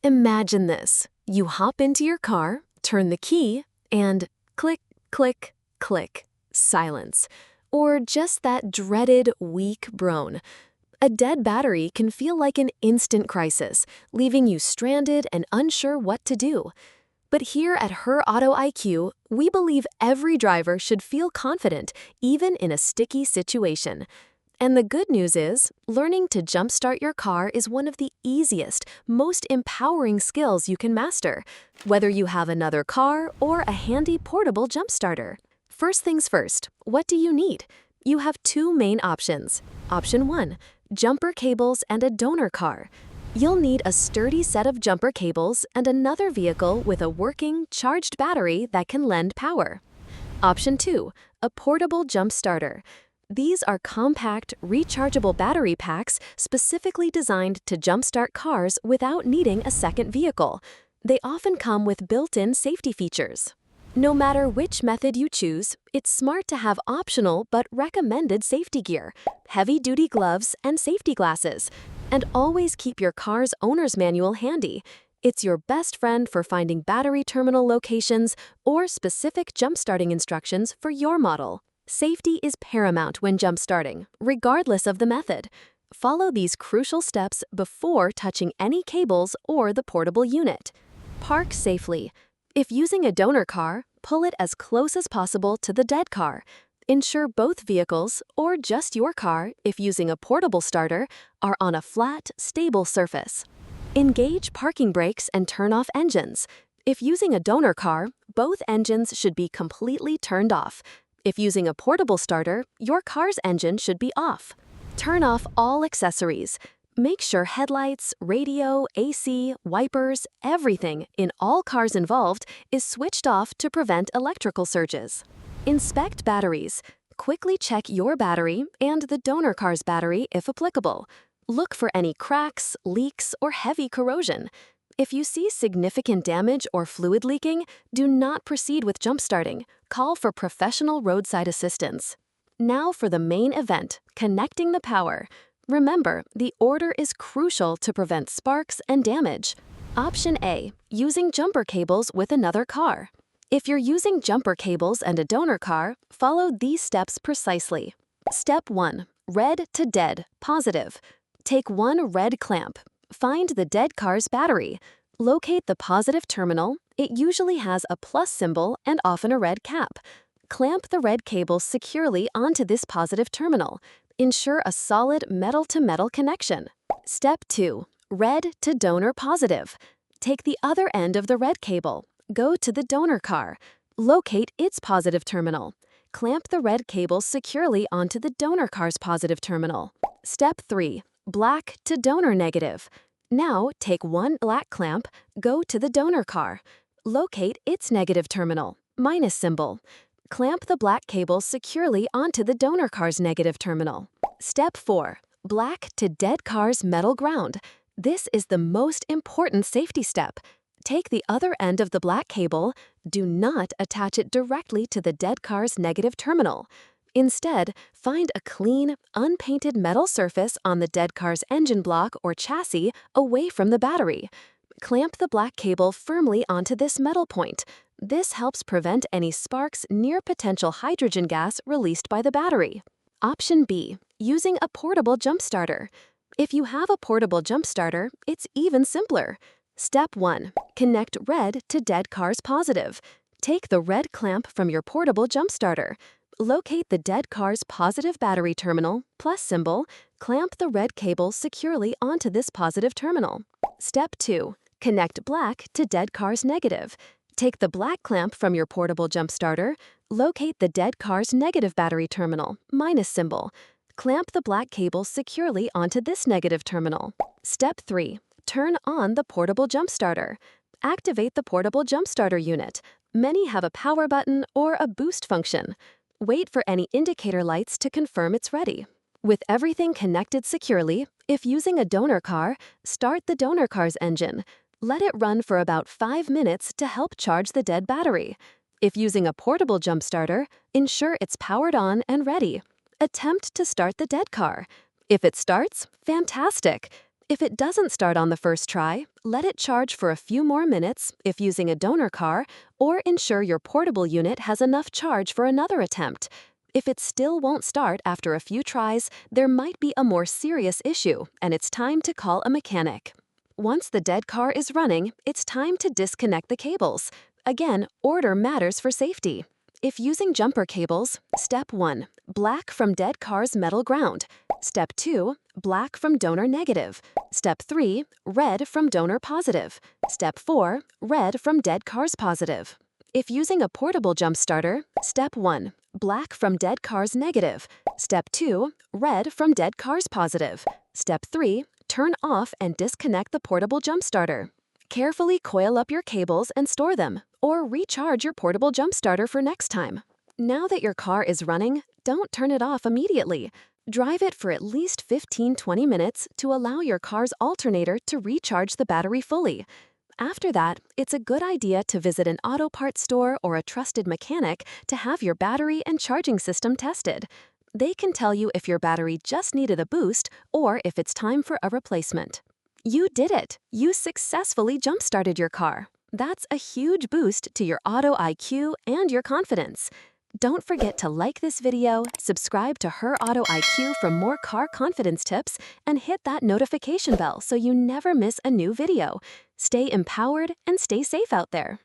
Imagine this. You hop into your car, turn the key, and click, click, click, silence. Or just that dreaded weak drone. A dead battery can feel like an instant crisis, leaving you stranded and unsure what to do. But here at Her Auto IQ, we believe every driver should feel confident, even in a sticky situation. And the good news is, learning to jumpstart your car is one of the easiest, most empowering skills you can master, whether you have another car or a handy portable jumpstarter. First things first, what do you need? You have two main options. Option 1, jumper cables and a donor car. You'll need a sturdy set of jumper cables and another vehicle with a working, charged battery that can lend power. Option 2, a portable jump starter. These are compact, rechargeable battery packs specifically designed to jumpstart cars without needing a second vehicle. They often come with built-in safety features. No matter which method you choose, it's smart to have optional but recommended safety gear, heavy-duty gloves, and safety glasses. And always keep your car's owner's manual handy. It's your best friend for finding battery terminal locations or specific jump-starting instructions for your model. Safety is paramount when jump-starting, regardless of the method. Follow these crucial steps before touching any cables or the portable unit. Park safely. If using a donor car, pull it as close as possible to the dead car. Ensure both vehicles, or just your car, if using a portable starter, are on a flat, stable surface. Engage parking brakes and turn off engines. If using a donor car, both engines should be completely turned off. If using a portable starter, your car's engine should be off. Turn off all accessories. Make sure headlights, radio, AC, wipers, everything in all cars involved is switched off to prevent electrical surges. Inspect batteries. Quickly check your battery and the donor car's battery if applicable. Look for any cracks, leaks, or heavy corrosion. If you see significant damage or fluid leaking, do not proceed with jumpstarting. Call for professional roadside assistance. Now for the main event, connecting the power. Remember, the order is crucial to prevent sparks and damage. Option A, using jumper cables with another car. If you're using jumper cables and a donor car, follow these steps precisely. Step 1, red to dead, positive. Take one red clamp. Find the dead car's battery. Locate the positive terminal. It usually has a plus symbol and often a red cap. Clamp the red cable securely onto this positive terminal. Ensure a solid metal-to-metal connection. Step 2, red to donor positive. Take the other end of the red cable. Go to the donor car. Locate its positive terminal. Clamp the red cable securely onto the donor car's positive terminal. Step 3, black to donor negative. Now take one black clamp, go to the donor car. Locate its negative terminal, minus symbol. Clamp the black cable securely onto the donor car's negative terminal. Step 4, black to dead car's metal ground. This is the most important safety step. Take the other end of the black cable. Do not attach it directly to the dead car's negative terminal. Instead, find a clean, unpainted metal surface on the dead car's engine block or chassis away from the battery. Clamp the black cable firmly onto this metal point. This helps prevent any sparks near potential hydrogen gas released by the battery. Option B, using a portable jump starter. If you have a portable jump starter, it's even simpler. Step 1, connect red to dead car's positive. Take the red clamp from your portable jump starter. Locate the dead car's positive battery terminal, plus symbol. Clamp the red cable securely onto this positive terminal. Step 2, connect black to dead car's negative. Take the black clamp from your portable jump starter. Locate the dead car's negative battery terminal, minus symbol. Clamp the black cable securely onto this negative terminal. Step 3, turn on the portable jump starter. Activate the portable jump starter unit. Many have a power button or a boost function. Wait for any indicator lights to confirm it's ready. With everything connected securely, if using a donor car, start the donor car's engine. Let it run for about 5 minutes to help charge the dead battery. If using a portable jump starter, ensure it's powered on and ready. Attempt to start the dead car. If it starts, fantastic. If it doesn't start on the first try, let it charge for a few more minutes if using a donor car, or ensure your portable unit has enough charge for another attempt. If it still won't start after a few tries, there might be a more serious issue, and it's time to call a mechanic. Once the dead car is running, it's time to disconnect the cables. Again, order matters for safety. If using jumper cables, Step 1. Black from dead car's metal ground. Step 2. Black from donor negative. Step 3. Red from donor positive. Step 4. Red from dead car's positive. If using a portable jump starter, Step 1. Black from dead car's negative. Step 2. Red from dead car's positive. Step 3. Turn off and disconnect the portable jump starter. Carefully coil up your cables and store them, or recharge your portable jump starter for next time. Now that your car is running, don't turn it off immediately. Drive it for at least 15-20 minutes to allow your car's alternator to recharge the battery fully. After that, it's a good idea to visit an auto parts store or a trusted mechanic to have your battery and charging system tested. They can tell you if your battery just needed a boost or if it's time for a replacement. You did it! You successfully jump-started your car. That's a huge boost to your auto IQ and your confidence. Don't forget to like this video, subscribe to Her Auto IQ for more car confidence tips, and hit that notification bell so you never miss a new video. Stay empowered and stay safe out there.